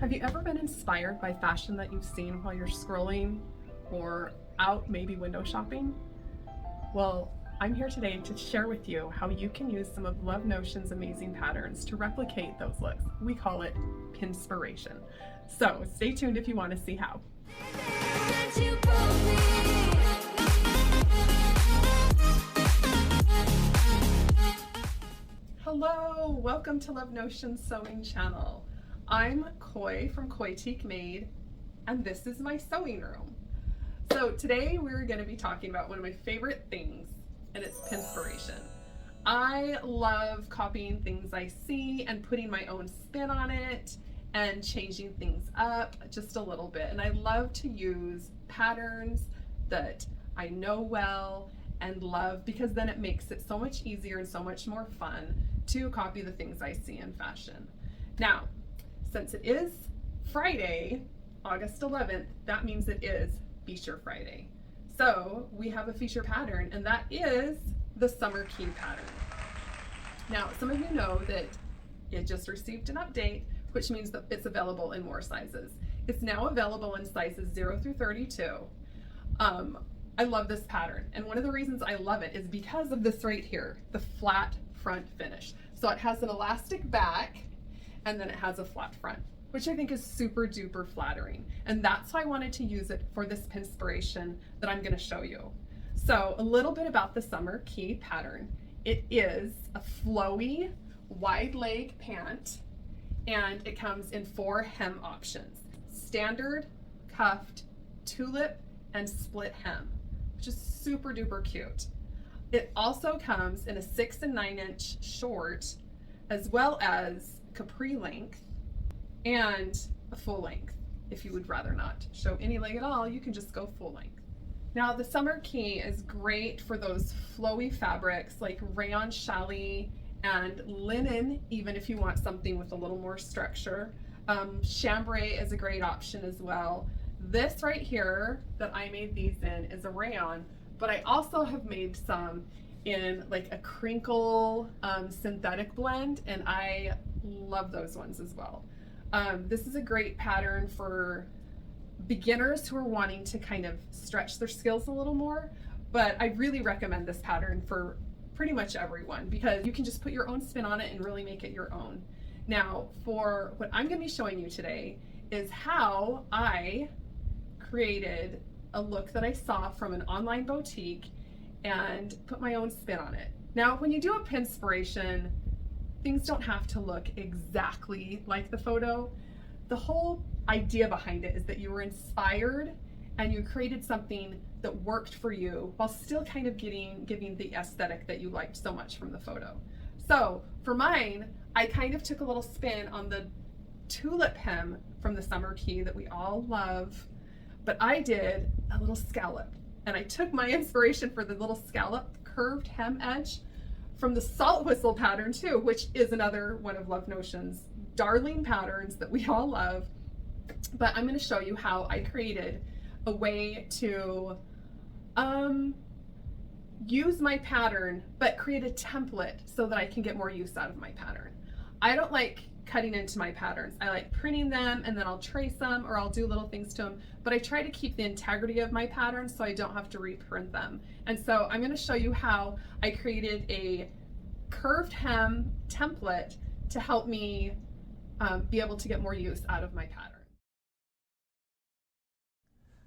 Have you ever been inspired by fashion that you've seen while you're scrolling or out maybe window shopping? Well, I'm here today to share with you how you can use some of Love Notion's amazing patterns to replicate those looks. We call it pinspiration. So stay tuned if you want to see how. Hello, welcome to Love Notion's sewing channel. I'm Coy from Coytique Made, and this is my sewing room. So today we're going to be talking about one of my favorite things, and it's pinspiration. I love copying things I see and putting my own spin on it and changing things up just a little bit. And I love to use patterns that I know well and love, because then it makes it so much easier and so much more fun to copy the things I see in fashion. Now, since it is Friday, August 11th, that means it is Feature Friday. So we have a feature pattern, and that is the Summer Caye pattern. Now, some of you know that it just received an update, which means that it's available in more sizes. It's now available in sizes 0 through 32. I love this pattern, and one of the reasons I love it is because of this right here, the flat front finish. So it has an elastic back, and then it has a flat front, which I think is super duper flattering. And that's why I wanted to use it for this pinspiration that I'm going to show you. So a little bit about the Summer Caye pattern. It is a flowy, wide leg pant, and it comes in 4 hem options: standard, cuffed, tulip, and split hem, which is super duper cute. It also comes in a 6 and 9 inch short, as well as capri length and a full length. If you would rather not show any leg at all, you can just go full length. Now, the Summer Caye is great for those flowy fabrics like rayon challis and linen, even if you want something with a little more structure. Chambray is a great option as well. This right here that I made these in is a rayon, but I also have made some in like a crinkle synthetic blend, and I love those ones as well. This is a great pattern for beginners who are wanting to kind of stretch their skills a little more, but I really recommend this pattern for pretty much everyone, because you can just put your own spin on it and really make it your own. Now, for what I'm going to be showing you today is how I created a look that I saw from an online boutique and put my own spin on it. Now, when you do a pinspiration, things don't have to look exactly like the photo. The whole idea behind it is that you were inspired and you created something that worked for you while still kind of giving the aesthetic that you liked so much from the photo. So for mine, I kind of took a little spin on the tulip hem from the Summer Caye that we all love, but I did a little scallop, and I took my inspiration for the little scallop curved hem edge from the Salt Whistle pattern too, which is another one of Love Notion's darling patterns that we all love. But I'm going to show you how I created a way to use my pattern but create a template so that I can get more use out of my pattern. I don't like cutting into my patterns. I like printing them, and then I'll trace them or I'll do little things to them, but I try to keep the integrity of my patterns so I don't have to reprint them. And so I'm going to show you how I created a curved hem template to help me be able to get more use out of my pattern.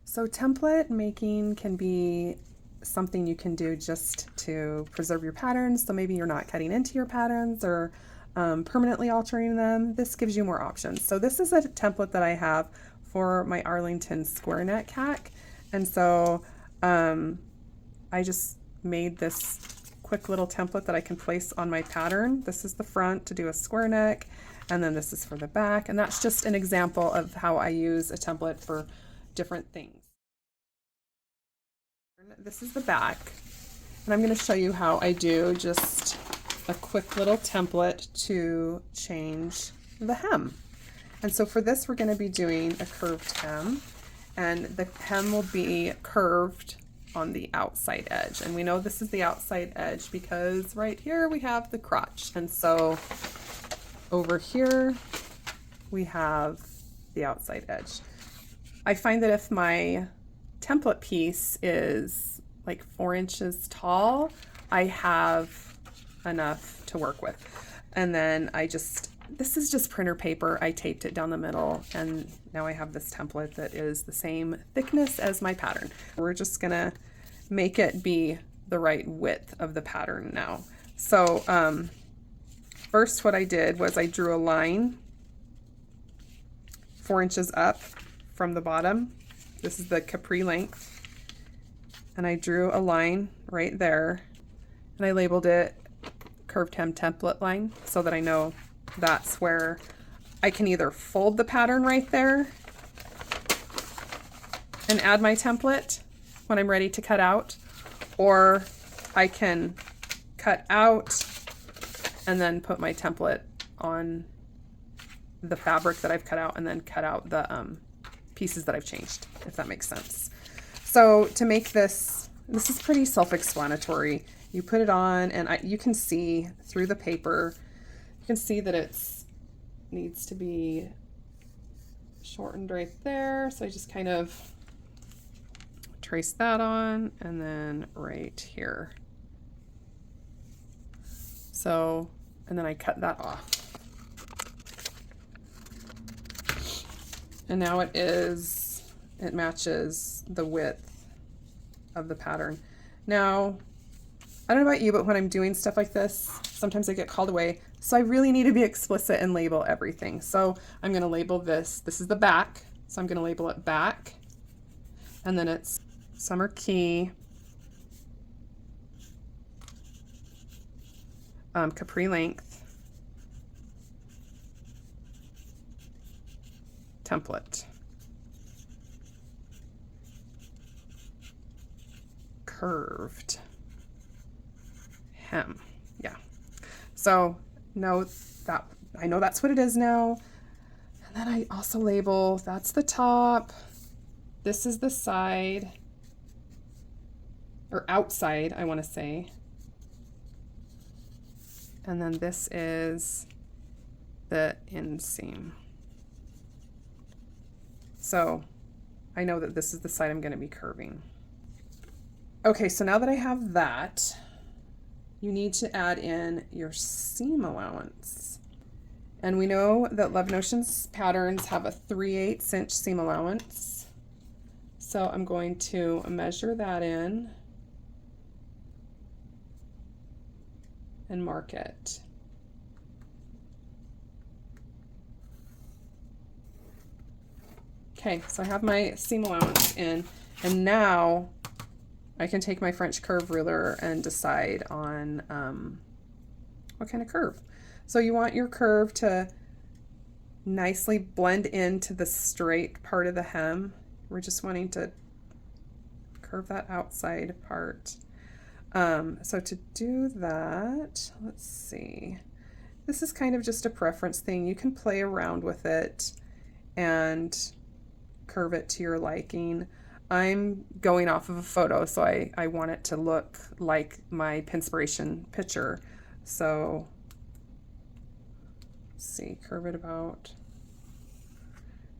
So template making can be something you can do just to preserve your patterns. So maybe you're not cutting into your patterns or permanently altering them. This gives you more options. So this is a template that I have for my Arlington square neck hack. And so I just made this quick little template that I can place on my pattern. This is the front to do a square neck, and then this is for the back. And that's just an example of how I use a template for different things. This is the back, and I'm going to show you how I do just a quick little template to change the hem. And so for this, we're going to be doing a curved hem, and the hem will be curved on the outside edge. And we know this is the outside edge because right here we have the crotch. And so over here we have the outside edge. I find that if my template piece is like 4 inches tall, I have enough to work with. And then this is just printer paper. I taped it down the middle, and now I have this template that is the same thickness as my pattern. We're just gonna make it be the right width of the pattern now. So first what I did was I drew a line 4 inches up from the bottom. This is the capri length. And I drew a line right there, and I labeled it curved hem template line so that I know that's where I can either fold the pattern right there and add my template when I'm ready to cut out, or I can cut out and then put my template on the fabric that I've cut out and then cut out the pieces that I've changed, if that makes sense. So to make this is pretty self-explanatory. You put it on, and you can see through the paper, you can see that it's needs to be shortened right there. So I just kind of trace that on, and then right here. So, and then I cut that off. And now it matches the width of the pattern. Now, I don't know about you, but when I'm doing stuff like this, sometimes I get called away. So I really need to be explicit and label everything. So I'm going to label this. This is the back. So I'm going to label it back. And then it's Summer Caye capri length template. Curved hem. Yeah. So I know that's what it is now. And then I also label, that's the top. This is the side, or outside, I want to say. And then this is the inseam. So I know that this is the side I'm going to be curving. Okay, so now that I have that, you need to add in your seam allowance. And we know that Love Notions patterns have a 3/8 inch seam allowance. So I'm going to measure that in and mark it. Okay, so I have my seam allowance in, and now I can take my French curve ruler and decide on what kind of curve. So you want your curve to nicely blend into the straight part of the hem. We're just wanting to curve that outside part. So to do that, let's see. This is kind of just a preference thing. You can play around with it and curve it to your liking. I'm going off of a photo, so I want it to look like my Pinspiration picture. So let's see, curve it about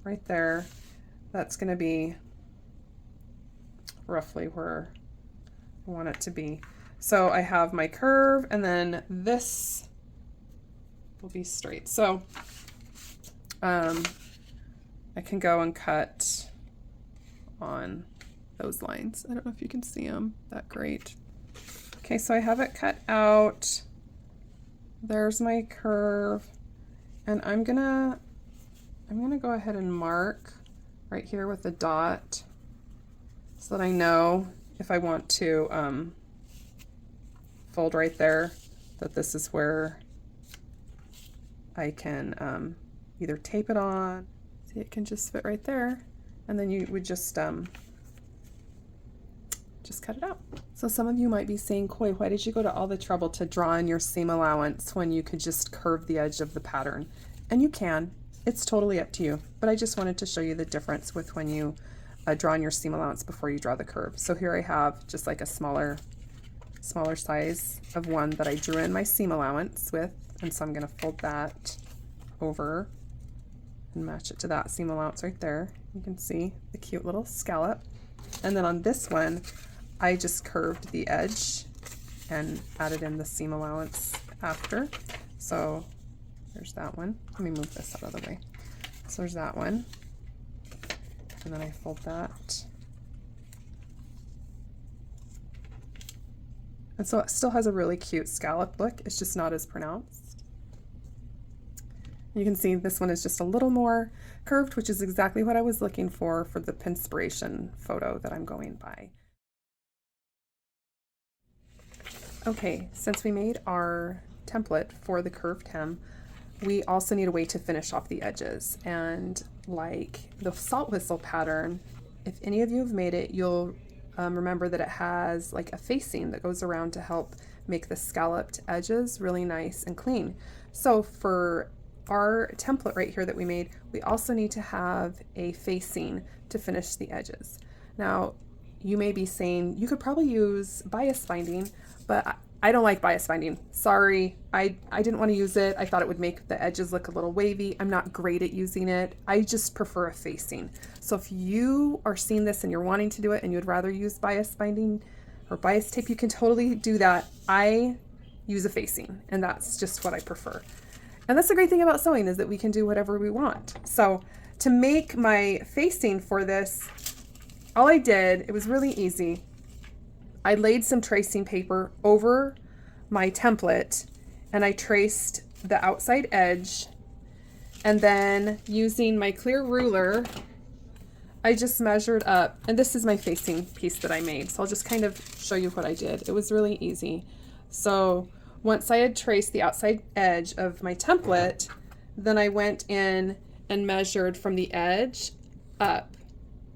right there. That's going to be roughly where I want it to be. So I have my curve, and then this will be straight. So I can go and cut on those lines. I don't know if you can see them that great. Okay, so I have it cut out. There's my curve, and I'm gonna go ahead and mark right here with a dot so that I know if I want to fold right there, that this is where I can either tape it on. See, it can just fit right there. And then you would just cut it out. So some of you might be saying, Coy, why did you go to all the trouble to draw in your seam allowance when you could just curve the edge of the pattern? And you can. It's totally up to you. But I just wanted to show you the difference with when you draw in your seam allowance before you draw the curve. So here I have just like a smaller size of one that I drew in my seam allowance with. And so I'm going to fold that over and match it to that seam allowance right there. You can see the cute little scallop. And then on this one, I just curved the edge and added in the seam allowance after. So there's that one. Let me move this out of the way. So there's that one. And then I fold that. And so it still has a really cute scallop look. It's just not as pronounced. You can see this one is just a little more curved, which is exactly what I was looking for the Pinspiration photo that I'm going by. Okay, since we made our template for the curved hem, we also need a way to finish off the edges. And like the salt whistle pattern, if any of you have made it, you'll remember that it has like a facing that goes around to help make the scalloped edges really nice and clean. So for our template right here that we made, we also need to have a facing to finish the edges. Now, you may be saying you could probably use bias binding, but I don't like bias binding. Sorry, I didn't want to use it. I thought it would make the edges look a little wavy. I'm not great at using it. I just prefer a facing. So if you are seeing this and you're wanting to do it and you'd rather use bias binding or bias tape, you can totally do that. I use a facing, and that's just what I prefer. And that's the great thing about sewing, is that we can do whatever we want. So to make my facing for this, all I did, it was really easy. I laid some tracing paper over my template and I traced the outside edge, and then using my clear ruler, I just measured up, and this is my facing piece that I made. So I'll just kind of show you what I did. It was really easy. So once I had traced the outside edge of my template, then I went in and measured from the edge up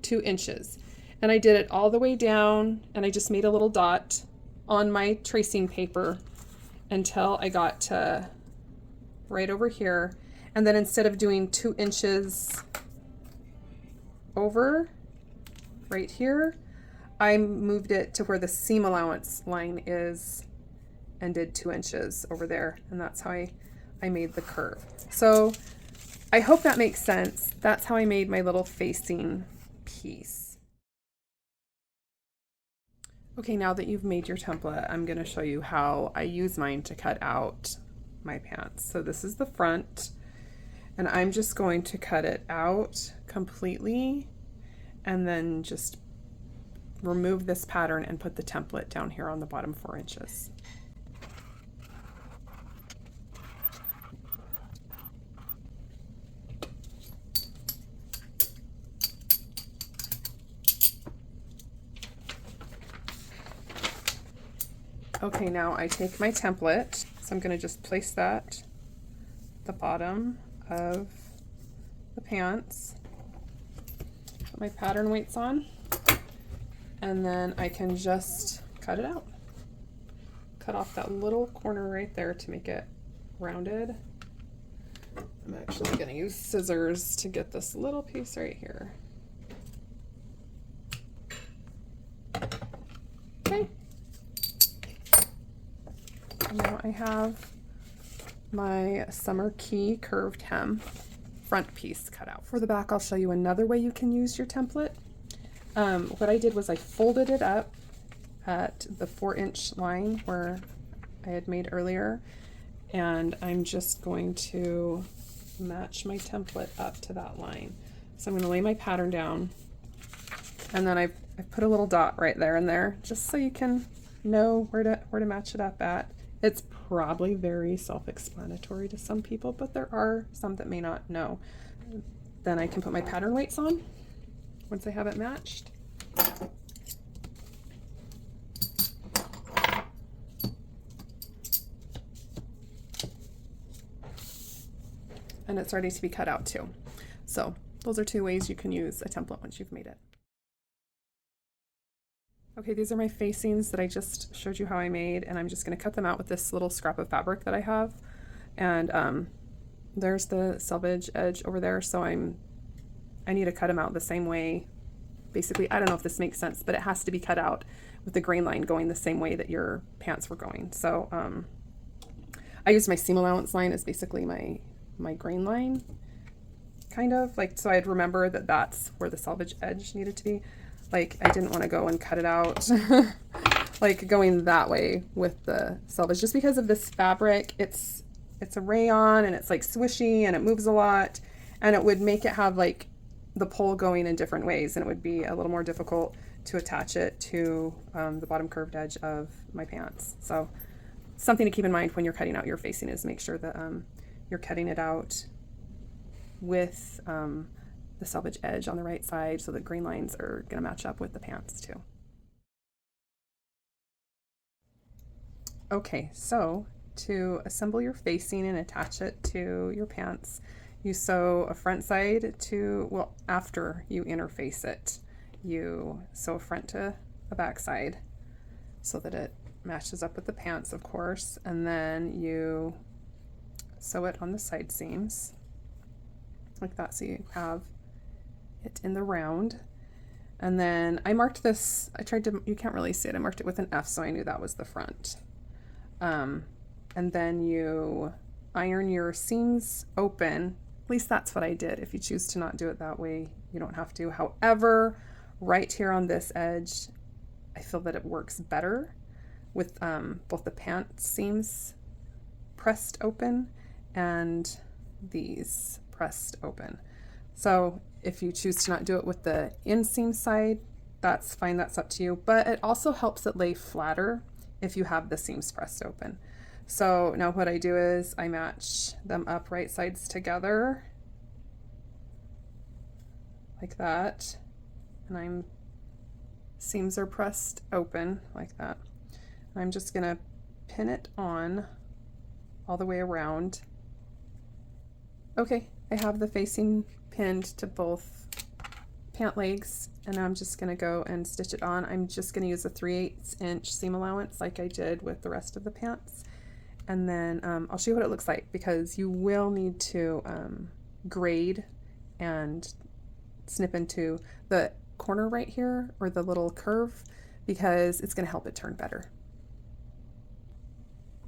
2 inches. And I did it all the way down, and I just made a little dot on my tracing paper until I got to right over here. And then instead of doing 2 inches over right here, I moved it to where the seam allowance line is and did 2 inches over there. And that's how I made the curve. So I hope that makes sense. That's how I made my little facing piece. Okay, now that you've made your template, I'm going to show you how I use mine to cut out my pants. So this is the front, and I'm just going to cut it out completely and then just remove this pattern and put the template down here on the bottom 4 inches. Okay, now I take my template, so I'm going to just place that at the bottom of the pants, put my pattern weights on, and then I can just cut it out. Cut off that little corner right there to make it rounded. I'm actually going to use scissors to get this little piece right here. Okay. Now I have my Summer Caye curved hem front piece cut out. For the back, I'll show you another way you can use your template. What I did was I folded it up at the 4-inch line where I had made earlier, and I'm just going to match my template up to that line. So I'm going to lay my pattern down, and then I've put a little dot right there and there, just so you can know where to match it up at. It's probably very self-explanatory to some people, but there are some that may not know. Then I can put my pattern weights on once I have it matched. And it's ready to be cut out too. So those are 2 ways you can use a template once you've made it. Okay, these are my facings that I just showed you how I made, and I'm just going to cut them out with this little scrap of fabric that I have. And there's the selvage edge over there, so I need to cut them out the same way. Basically, I don't know if this makes sense, but it has to be cut out with the grain line going the same way that your pants were going. So I used my seam allowance line as basically my grain line, kind of like, so I'd remember that that's where the selvage edge needed to be. Like I didn't want to go and cut it out like going that way with the selvage, just because of this fabric. It's a rayon and it's like swishy and it moves a lot, and it would make it have like the pole going in different ways, and it would be a little more difficult to attach it to the bottom curved edge of my pants. So something to keep in mind when you're cutting out your facing is make sure that you're cutting it out with the selvage edge on the right side, so the green lines are going to match up with the pants too. Okay, so to assemble your facing and attach it to your pants, you sew a front side to, well, after you interface it, you sew a front to a back side so that it matches up with the pants, of course, and then you sew it on the side seams like that, so you have it in the round. And then I marked this, you can't really see it, I marked it with an F, so I knew that was the front. And then you iron your seams open. At least that's what I did. If you choose to not do it that way, you don't have to. However, right here on this edge, I feel that it works better with both the pant seams pressed open and these pressed open. So if you choose to not do it with the inseam side, that's fine, that's up to you. But it also helps it lay flatter if you have the seams pressed open. So now what I do is I match them up right sides together like that, and seams are pressed open like that. And I'm just gonna pin it on all the way around. Okay, I have the facing pinned to both pant legs, and now I'm just gonna go and stitch it on. I'm just gonna use a 3/8 inch seam allowance like I did with the rest of the pants. And then I'll show you what it looks like, because you will need to grade and snip into the corner right here, or the little curve, because it's going to help it turn better.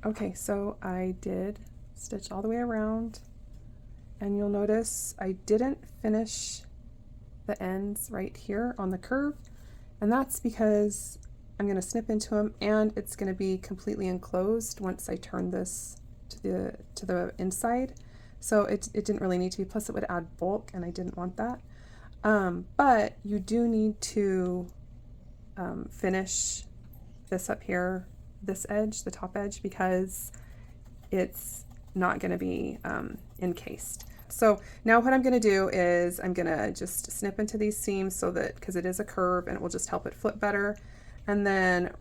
Okay, so I did stitch all the way around, and you'll notice I didn't finish the ends right here on the curve, and that's because I'm going to snip into them, and it's going to be completely enclosed once I turn this to the inside. So it didn't really need to be, plus it would add bulk, and I didn't want that. But you do need to finish this up here, this edge, the top edge, because it's not going to be encased. So now what I'm going to do is I'm going to just snip into these seams, so that, because it is a curve, and it will just help it flip better. And then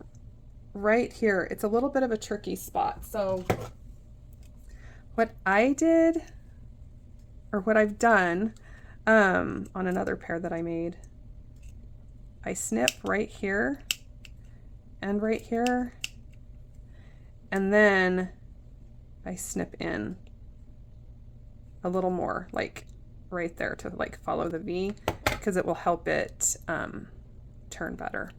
right here, it's a little bit of a tricky spot. So what I did, or what I've done on another pair that I made, I snip right here and right here, and then I snip in a little more, like right there, to like follow the V, because it will help it turn better.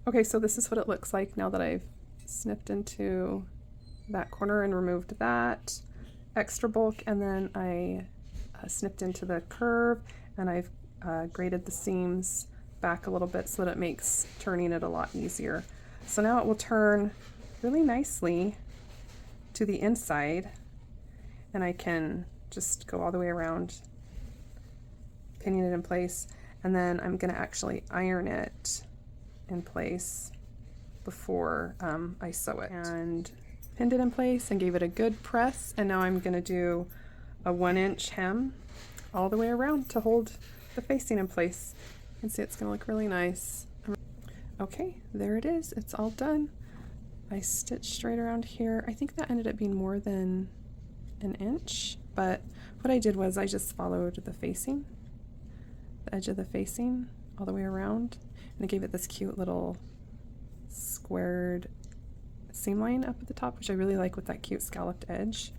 Okay, so this is what it looks like now that I've snipped into that corner and removed that extra bulk, and then I snipped into the curve, and I've graded the seams back a little bit so that it makes turning it a lot easier. So now it will turn really nicely to the inside, and I can just go all the way around, pinning it in place, and then I'm going to actually iron it in place before I sew it. And pinned it in place and gave it a good press, and now I'm going to do a 1-inch hem all the way around to hold the facing in place. You can see it's going to look really nice. Okay, there it is. It's all done. I stitched straight around here. I think that ended up being more than 1 inch, but what I did was I just followed the facing, the edge of the facing all the way around, and I gave it this cute little squared seam line up at the top, which I really like with that cute scalloped edge.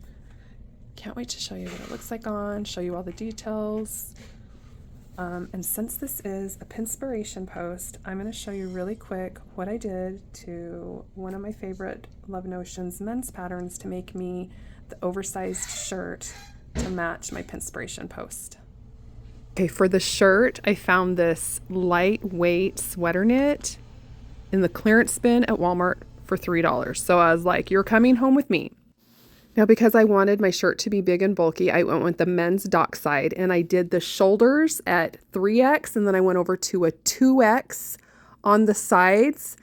Can't wait to show you what it looks like on, show you all the details. And since this is a Pinspiration post, I'm going to show you really quick what I did to one of my favorite Love Notions men's patterns to make me the oversized shirt to match my Pinspiration post. Okay, for the shirt, I found this lightweight sweater knit in the clearance bin at Walmart for $3. So I was like, you're coming home with me. Now, because I wanted my shirt to be big and bulky, I went with the men's dockside, and I did the shoulders at 3X, and then I went over to a 2X on the sides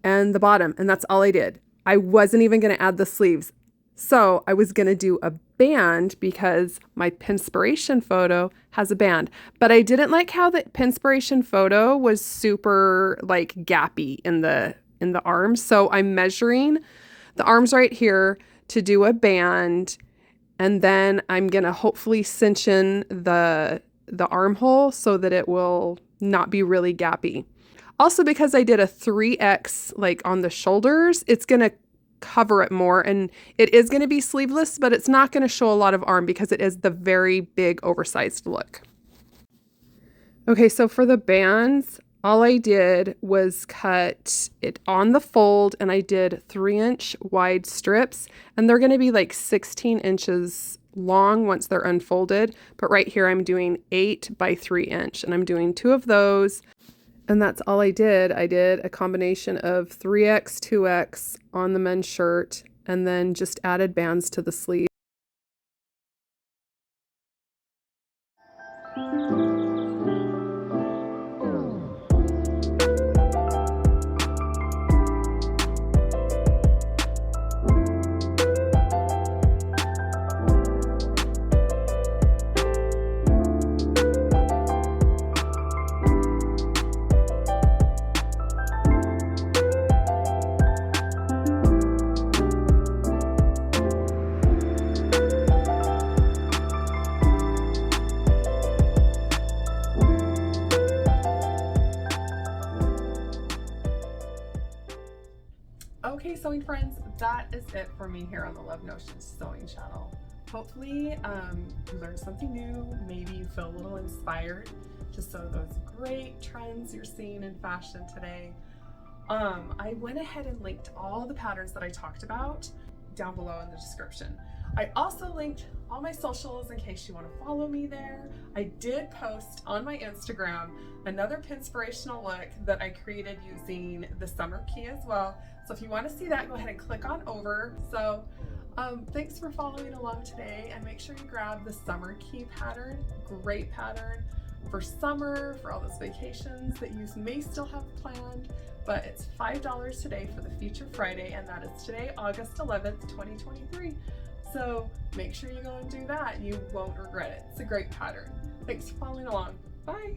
and the bottom, and that's all I did. I wasn't even going to add the sleeves. So I was going to do a band because my Pinspiration photo has a band, but I didn't like how the Pinspiration photo was super like gappy in the arms. So I'm measuring the arms right here to do a band, and then I'm going to hopefully cinch in the armhole so that it will not be really gappy. Also, because I did a 3X like on the shoulders, it's going to cover it more, and it is going to be sleeveless, but it's not going to show a lot of arm because it is the very big oversized look. Okay, so for the bands, all I did was cut it on the fold, and I did 3-inch wide strips, and they're going to be like 16 inches long once they're unfolded. But right here I'm doing 8 by 3 inch, and I'm doing 2 of those. And that's all I did. I did a combination of 3X, 2X on the men's shirt, and then just added bands to the sleeve. Okay, sewing friends, that is it for me here on the Love Notions Sewing channel. Hopefully you learned something new, maybe you feel a little inspired to sew those great trends you're seeing in fashion today. I went ahead and linked all the patterns that I talked about down below in the description. I also linked all my socials in case you want to follow me there. I did post on my Instagram another Pinspirational look that I created using the Summer Caye as well. So if you want to see that, go ahead and click on over. So thanks for following along today, and make sure you grab the Summer Caye pattern. Great pattern for summer, for all those vacations that you may still have planned, but it's $5 today for the Feature Friday, and that is today, August 11th, 2023. So make sure you go and do that. You won't regret it. It's a great pattern. Thanks for following along. Bye.